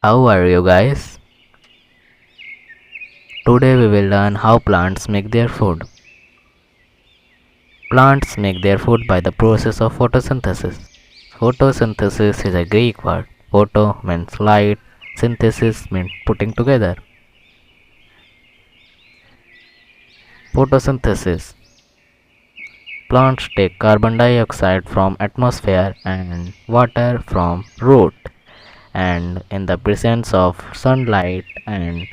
How are you guys? Today we will learn how plants make their food. Plants make their food by the process of photosynthesis. Photosynthesis is a Greek word. Photo means light, synthesis means putting together. Photosynthesis. Plants take carbon dioxide from atmosphere and water from root, and in the presence of sunlight and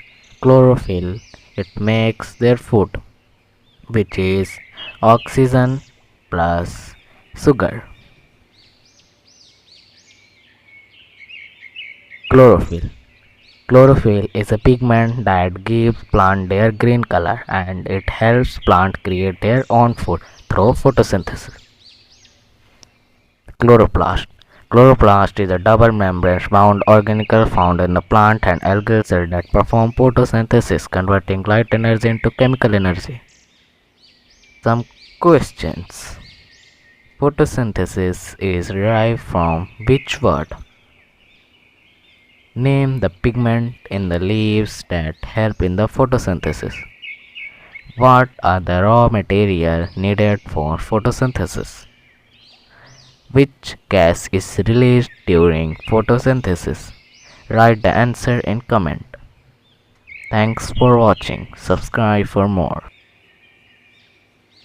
chlorophyll it makes their food, which is oxygen plus sugar. Chlorophyll. Chlorophyll is a pigment that gives plant their green color, and it helps plant create their own food through photosynthesis. Chloroplast. Chloroplast is a double membrane bound organelle found in the plant and algal cell that perform photosynthesis, converting light energy into chemical energy. Some questions. Photosynthesis is derived from which word? Name the pigment in the leaves that help in the photosynthesis. What are the raw material needed for photosynthesis? Which gas is released during photosynthesis? Write the answer in comment. Thanks for watching. Subscribe for more.